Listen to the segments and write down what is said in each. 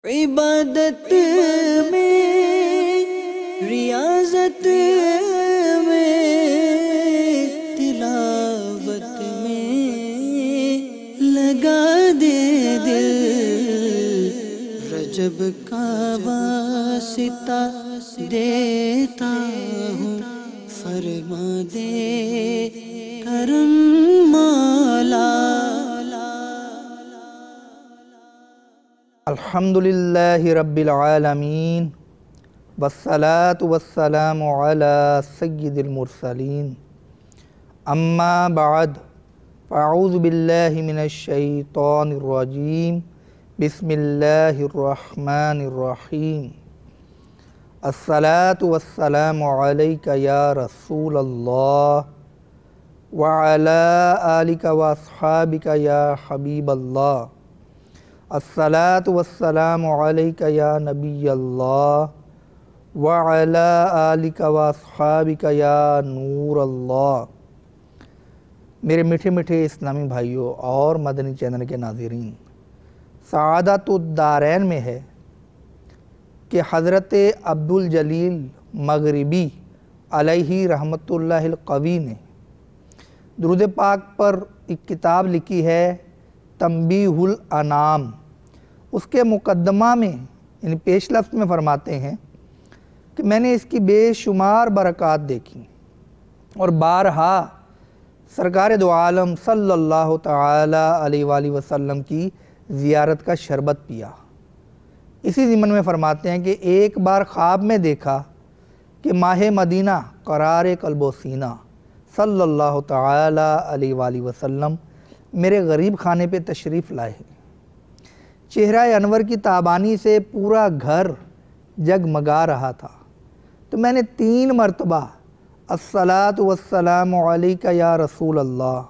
عبادت میں، ریاضت میں، تلاوت میں لگا دے دل، رجب کا واسطہ دیتا ہوں، فرما دے کرم مولا۔ الحمدللہ رب العالمین والصلاة والسلام علی سید المرسلین، اما بعد فاعوذ باللہ من الشیطان الرجیم، بسم اللہ الرحمن الرحیم۔ الصلاة والسلام علیک یا رسول اللہ وعلی آلک واصحابک یا حبیب اللہ۔ الصلاة والسلام علیک یا نبی اللہ وعلی آلک واصحابک یا نور اللہ۔ میرے میٹھے میٹھے اسلامی بھائیوں اور مدنی چینل کے ناظرین، سعادت الدارین میں ہے کہ حضرت عبدالجلیل مغربی علیہ رحمت اللہ القوی نے درود پاک پر ایک کتاب لکھی ہے تنبیہ الانام۔ اس کے مقدمہ میں یعنی پیش لفظ میں فرماتے ہیں کہ میں نے اس کی بے شمار برکات دیکھی اور بارہا سرکار دو عالم صلی اللہ تعالی علیہ وآلہ وسلم کی زیارت کا شربت پیا۔ اسی ضمن میں فرماتے ہیں کہ ایک بار خواب میں دیکھا کہ ماہ مدینہ قرار قلب و سینہ صلی اللہ تعالی علیہ وآلہ وسلم میرے غریب خانے پہ تشریف لائے ہیں۔ چہرہ انور کی تابانی سے پورا گھر جگمگا رہا تھا، تو میں نے 3 مرتبہ الصلاۃ والسلام علیک یا رسول اللہ،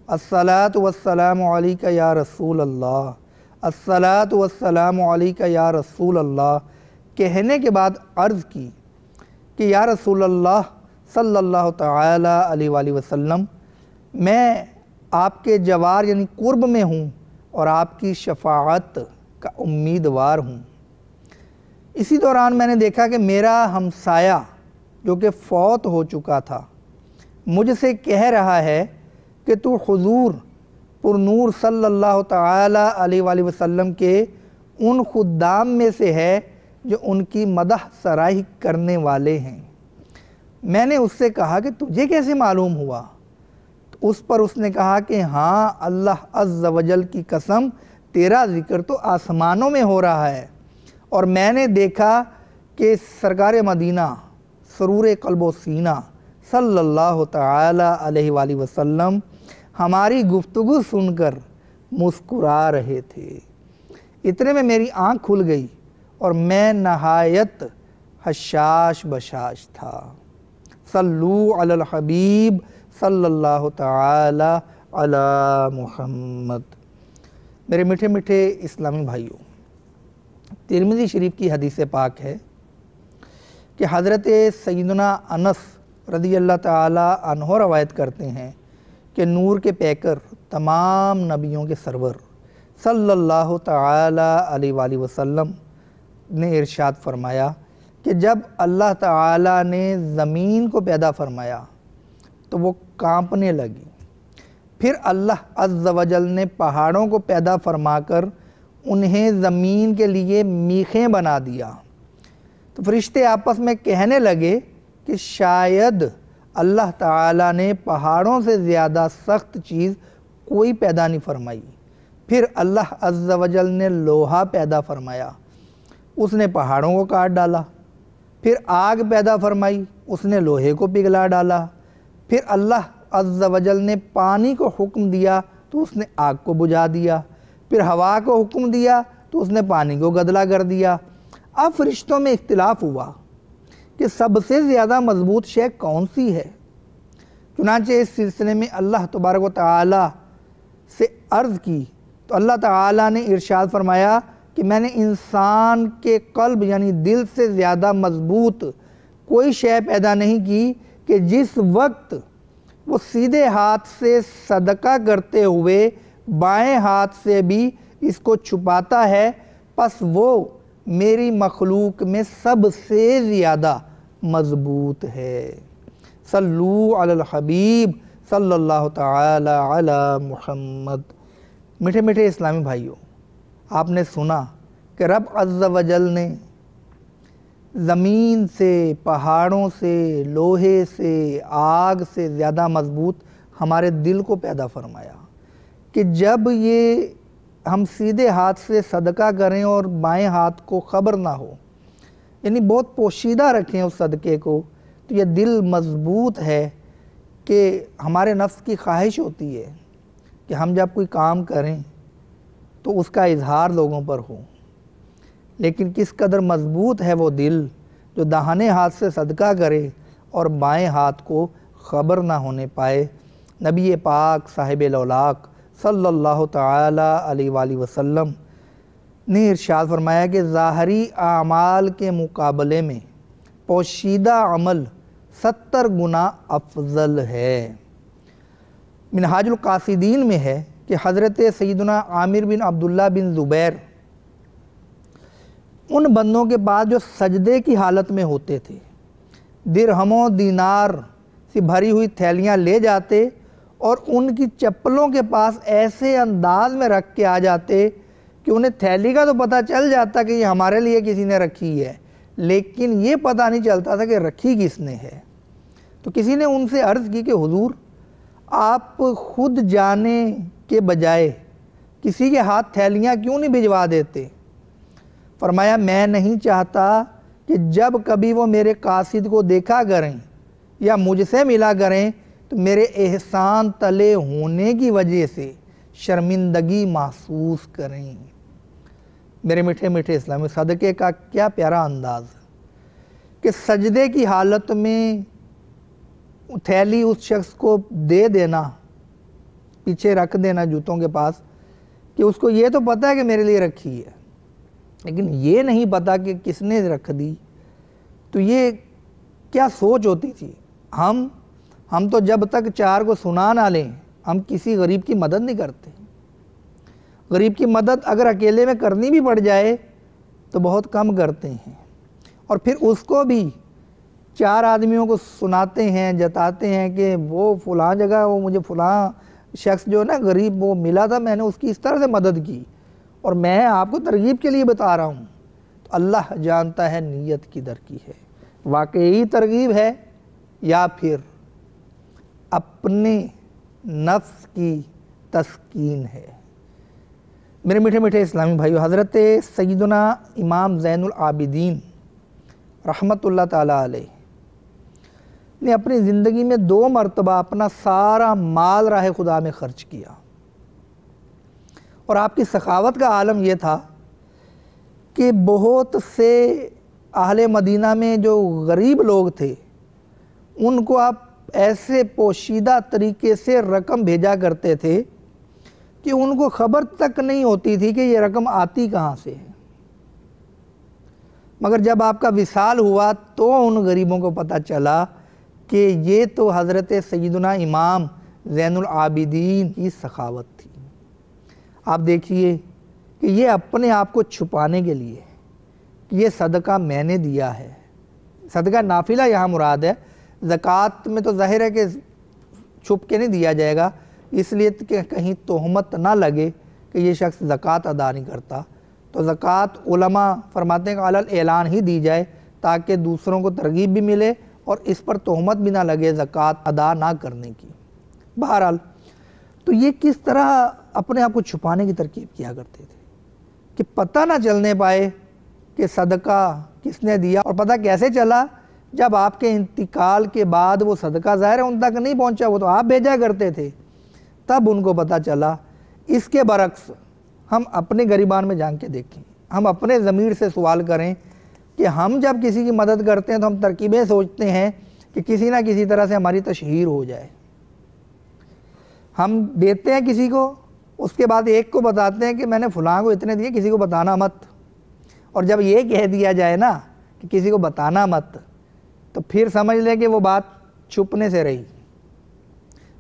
الصلاۃ والسلام علیک یا رسول اللہ، الصلاۃ والسلام علیک یا رسول اللہ کہنے کے بعد عرض کی کہ یا رسول اللہ صلی اللہ تعالی علیہ وآلہ وسلم، میں آپ کے جوار یعنی قرب میں ہوں اور آپ کی شفاعت کا امیدوار ہوں۔ اسی دوران میں نے دیکھا کہ میرا ہمسایہ جو کہ فوت ہو چکا تھا مجھ سے کہہ رہا ہے کہ تو حضور پر نور صلی اللہ تعالی علیہ وآلہ وسلم کے ان خدام میں سے ہے جو ان کی مدح سرائی کرنے والے ہیں۔ میں نے اس سے کہا کہ تجھے کیسے معلوم ہوا؟ اس پر اس نے کہا کہ ہاں، اللہ عز و جل کی قسم، تیرا ذکر تو آسمانوں میں ہو رہا ہے، اور میں نے دیکھا کہ سرکار مدینہ سرور قلب و سینہ صلی اللہ تعالی علیہ وآلہ وسلم ہماری گفتگو سن کر مسکرا رہے تھے۔ اتنے میں میری آنکھ کھل گئی اور میں نہایت حشاش بشاش تھا۔ صلو علی الحبیب صلی اللہ تعالی علی محمد۔ میرے میٹھے میٹھے اسلامی بھائیوں، ترمذی شریف کی حدیث پاک ہے کہ حضرت سیدنا انس رضی اللہ تعالی عنہ روایت کرتے ہیں کہ نور کے پیکر، تمام نبیوں کے سرور صلی اللہ تعالی علیہ وآلہ وسلم نے ارشاد فرمایا کہ جب اللہ تعالی نے زمین کو پیدا فرمایا تو وہ کانپنے لگی، پھر اللہ عز و جل نے پہاڑوں کو پیدا فرما کر انہیں زمین کے لیے میخیں بنا دیا، تو فرشتے آپس میں کہنے لگے کہ شاید اللہ تعالیٰ نے پہاڑوں سے زیادہ سخت چیز کوئی پیدا نہیں فرمائی۔ پھر اللہ عز و جل نے لوہا پیدا فرمایا، اس نے پہاڑوں کو کاٹ ڈالا۔ پھر آگ پیدا فرمائی، اس نے لوہے کو پگھلا ڈالا۔ پھر اللہ عز و جل نے پانی کو حکم دیا تو اس نے آگ کو بجھا دیا۔ پھر ہوا کو حکم دیا تو اس نے پانی کو گدلا کر دیا۔ اب فرشتوں میں اختلاف ہوا کہ سب سے زیادہ مضبوط شے کون سی ہے؟ چنانچہ اس سلسلے میں اللہ تبارک و تعالی سے عرض کی تو اللہ تعالی نے ارشاد فرمایا کہ میں نے انسان کے قلب یعنی دل سے زیادہ مضبوط کوئی شے پیدا نہیں کی کہ جس وقت وہ سیدھے ہاتھ سے صدقہ کرتے ہوئے بائیں ہاتھ سے بھی اس کو چھپاتا ہے پس وہ میری مخلوق میں سب سے زیادہ مضبوط ہے۔ صلو علی الحبیب صلی اللہ تعالی علی محمد۔ میٹھے میٹھے اسلامی بھائیوں، آپ نے سنا کہ رب عز و جل نے زمین سے، پہاڑوں سے، لوہے سے، آگ سے زیادہ مضبوط ہمارے دل کو پیدا فرمایا کہ جب یہ ہم سیدھے ہاتھ سے صدقہ کریں اور بائیں ہاتھ کو خبر نہ ہو، یعنی بہت پوشیدہ رکھیں اس صدقے کو، تو یہ دل مضبوط ہے کہ ہمارے نفس کی خواہش ہوتی ہے کہ ہم جب کوئی کام کریں تو اس کا اظہار لوگوں پر ہو، لیکن کس قدر مضبوط ہے وہ دل جو داہنے ہاتھ سے صدقہ کرے اور بائیں ہاتھ کو خبر نہ ہونے پائے۔ نبی پاک صاحب الاولاق صلی اللہ تعالی علیہ وآلہ وسلم نے ارشاد فرمایا کہ ظاہری اعمال کے مقابلے میں پوشیدہ عمل 70 گنا افضل ہے۔ منہاج القاصدین میں ہے کہ حضرت سیدنا عامر بن عبداللہ بن زبیر ان بندوں کے بعد جو سجدے کی حالت میں ہوتے تھے، درہموں دینار سے بھری ہوئی تھیلیاں لے جاتے اور ان کی چپلوں کے پاس ایسے انداز میں رکھ کے آ جاتے کہ انہیں تھیلی کا تو پتہ چل جاتا کہ یہ ہمارے لیے کسی نے رکھی ہے، لیکن یہ پتہ نہیں چلتا تھا کہ رکھی کس نے ہے۔ تو کسی نے ان سے عرض کی کہ حضور، آپ خود جانے کے بجائے کسی کے ہاتھ تھیلیاں کیوں نہیں بھجوا دیتے؟ فرمایا میں نہیں چاہتا کہ جب کبھی وہ میرے قاصد کو دیکھا کریں یا مجھ سے ملا کریں تو میرے احسان تلے ہونے کی وجہ سے شرمندگی محسوس کریں۔ میرے میٹھے میٹھے اسلامی، صدقے کا کیا پیارا انداز کہ سجدے کی حالت میں تھیلی اس شخص کو دے دینا، پیچھے رکھ دینا جوتوں کے پاس، کہ اس کو یہ تو پتہ ہے کہ میرے لیے رکھی ہے، لیکن یہ نہیں پتہ کہ کس نے رکھ دی۔ تو یہ کیا سوچ ہوتی تھی۔ ہم تو جب تک چار کو سنا نہ لیں ہم کسی غریب کی مدد نہیں کرتے۔ غریب کی مدد اگر اکیلے میں کرنی بھی پڑ جائے تو بہت کم کرتے ہیں، اور پھر اس کو بھی 4 آدمیوں کو سناتے ہیں، جتاتے ہیں کہ وہ فلاں جگہ وہ مجھے فلاں شخص جو ہے نا غریب وہ ملا تھا، میں نے اس کی اس طرح سے مدد کی، اور میں آپ کو ترغیب کے لیے بتا رہا ہوں۔ تو اللہ جانتا ہے نیت کی در کی ہے، واقعی ترغیب ہے یا پھر اپنے نفس کی تسکین ہے۔ میرے میٹھے میٹھے اسلامی بھائیو، حضرت سیدنا امام زین العابدین رحمت اللہ تعالیٰ علیہ نے اپنی زندگی میں 2 مرتبہ اپنا سارا مال راہ خدا میں خرچ کیا، اور آپ کی سخاوت کا عالم یہ تھا کہ بہت سے اہل مدینہ میں جو غریب لوگ تھے ان کو آپ ایسے پوشیدہ طریقے سے رقم بھیجا کرتے تھے کہ ان کو خبر تک نہیں ہوتی تھی کہ یہ رقم آتی کہاں سے ہے، مگر جب آپ کا وصال ہوا تو ان غریبوں کو پتہ چلا کہ یہ تو حضرت سیدنا امام زین العابدین کی سخاوت تھی۔ آپ دیکھیے کہ یہ اپنے آپ کو چھپانے کے لیے کہ یہ صدقہ میں نے دیا ہے، صدقہ نافلہ یہاں مراد ہے، زکوٰۃ میں تو ظاہر ہے کہ چھپ کے نہیں دیا جائے گا، اس لیے کہ کہیں تہمت نہ لگے کہ یہ شخص زکوٰۃ ادا نہیں کرتا، تو زکوٰۃ علماء فرماتے ہیں کہ علی اعلان ہی دی جائے تاکہ دوسروں کو ترغیب بھی ملے اور اس پر تہمت بھی نہ لگے زکوٰۃ ادا نہ کرنے کی۔ بہرحال تو یہ کس طرح اپنے آپ کو چھپانے کی ترکیب کیا کرتے تھے کہ پتہ نہ چلنے پائے کہ صدقہ کس نے دیا، اور پتہ کیسے چلا؟ جب آپ کے انتقال کے بعد وہ صدقہ ظاہر ہے ان تک نہیں پہنچا، وہ تو آپ بھیجا کرتے تھے، تب ان کو پتہ چلا۔ اس کے برعکس ہم اپنے گریبان میں جان کے دیکھیں، ہم اپنے ضمیر سے سوال کریں کہ ہم جب کسی کی مدد کرتے ہیں تو ہم ترکیبیں سوچتے ہیں کہ کسی نہ کسی طرح سے ہماری تشہیر ہو جائے۔ ہم دیتے ہیں کسی کو، اس کے بعد ایک کو بتاتے ہیں کہ میں نے فلاں کو اتنے دیے، کسی کو بتانا مت، اور جب یہ کہہ دیا جائے نا کہ کسی کو بتانا مت، تو پھر سمجھ لیں کہ وہ بات چھپنے سے رہی،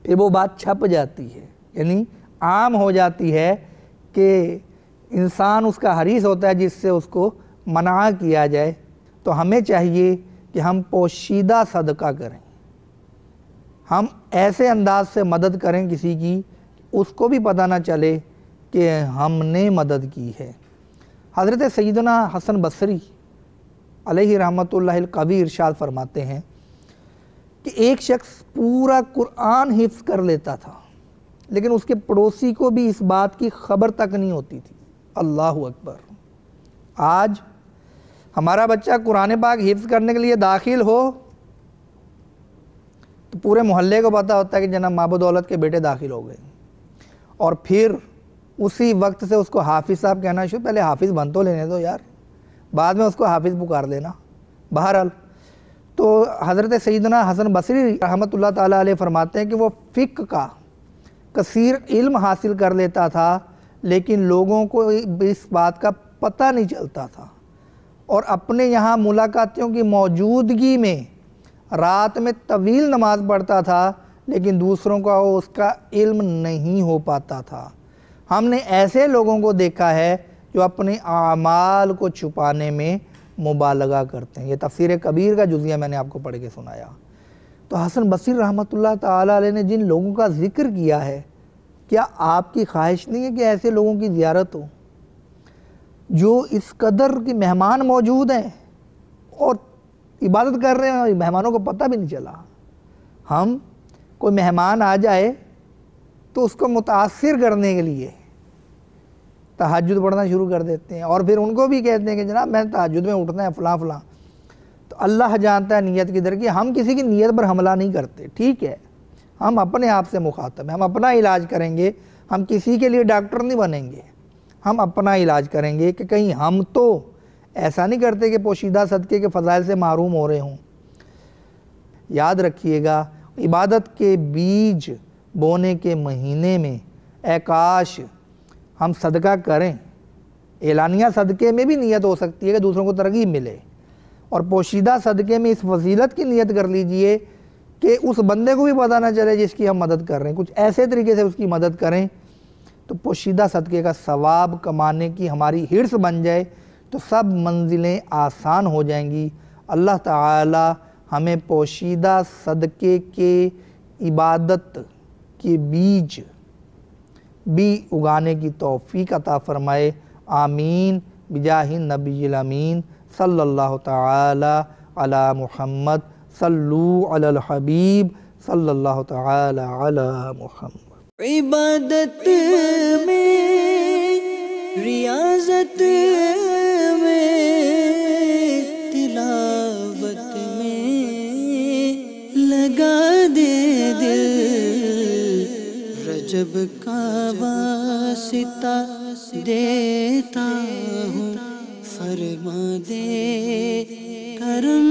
پھر وہ بات چھپ جاتی ہے، یعنی عام ہو جاتی ہے کہ انسان اس کا حریص ہوتا ہے جس سے اس کو منع کیا جائے۔ تو ہمیں چاہیے کہ ہم پوشیدہ صدقہ کریں، ہم ایسے انداز سے مدد کریں کسی کی اس کو بھی پتہ نہ چلے کہ ہم نے مدد کی ہے۔ حضرت سیدنا حسن بصری علیہ رحمۃ اللہ القوی ارشاد فرماتے ہیں کہ ایک شخص پورا قرآن حفظ کر لیتا تھا لیکن اس کے پڑوسی کو بھی اس بات کی خبر تک نہیں ہوتی تھی۔ اللہ اکبر! آج ہمارا بچہ قرآن پاک حفظ کرنے کے لیے داخل ہو تو پورے محلے کو پتہ ہوتا ہے کہ جناب مابو دولت کے بیٹے داخل ہو گئے، اور پھر اسی وقت سے اس کو حافظ صاحب کہنا شروع، پہلے حافظ بن تو لینے دو یار، بعد میں اس کو حافظ پکار لینا۔ بہرحال تو حضرت سیدنا حسن بصری رحمۃ اللہ تعالیٰ علیہ فرماتے ہیں کہ وہ فقہ کا کثیر علم حاصل کر لیتا تھا لیکن لوگوں کو اس بات کا پتہ نہیں چلتا تھا، اور اپنے یہاں ملاقاتیوں کی موجودگی میں رات میں طویل نماز پڑھتا تھا لیکن دوسروں کا اس کا علم نہیں ہو پاتا تھا۔ ہم نے ایسے لوگوں کو دیکھا ہے جو اپنے اعمال کو چھپانے میں مبالغہ کرتے ہیں۔ یہ تفسیر کبیر کا جزیہ میں نے آپ کو پڑھ کے سنایا۔ تو حسن بصری رحمۃ اللہ تعالیٰ علیہ نے جن لوگوں کا ذکر کیا ہے، کیا آپ کی خواہش نہیں ہے کہ ایسے لوگوں کی زیارت ہو جو اس قدر کی مہمان موجود ہیں اور عبادت کر رہے ہیں، مہمانوں کو پتہ بھی نہیں چلا؟ ہم کوئی مہمان آ جائے تو اس کو متاثر کرنے کے لیے تہجد پڑھنا شروع کر دیتے ہیں، اور پھر ان کو بھی کہتے ہیں کہ جناب میں تہجد میں اٹھنا ہے فلاں فلاں۔ تو اللہ جانتا ہے نیت کی درکی، ہم کسی کی نیت پر حملہ نہیں کرتے، ٹھیک ہے، ہم اپنے آپ سے مخاطب ہیں، ہم اپنا علاج کریں گے، ہم کسی کے لیے ڈاکٹر نہیں بنیں گے، ہم اپنا علاج کریں گے کہ کہیں ہم تو ایسا نہیں کرتے کہ پوشیدہ صدقے کے فضائل سے محروم ہو رہے ہوں۔ یاد رکھیے گا، عبادت کے بیج بونے کے مہینے میں اے کاش ہم صدقہ کریں۔ اعلانیہ صدقے میں بھی نیت ہو سکتی ہے کہ دوسروں کو ترغیب ملے، اور پوشیدہ صدقے میں اس فضیلت کی نیت کر لیجئے کہ اس بندے کو بھی پتہ نہ چلے جس کی ہم مدد کر رہے ہیں، کچھ ایسے طریقے سے اس کی مدد کریں تو پوشیدہ صدقے کا ثواب کمانے کی ہماری ہرس بن جائے تو سب منزلیں آسان ہو جائیں گی۔ اللہ تعالی ہمیں پوشیدہ صدقے کے عبادت کے بیج بھی اگانے کی توفیق عطا فرمائے، آمین بجاہ النبی الامین صلی اللہ تعالی علی محمد، صلو علی الحبیب صلی اللہ تعالی علی محمد۔ عبادت میں، ریاضت میں، تلاوت میں لگا دے دل، رجب کا واسطہ دیتا ہوں، فرما دے کرم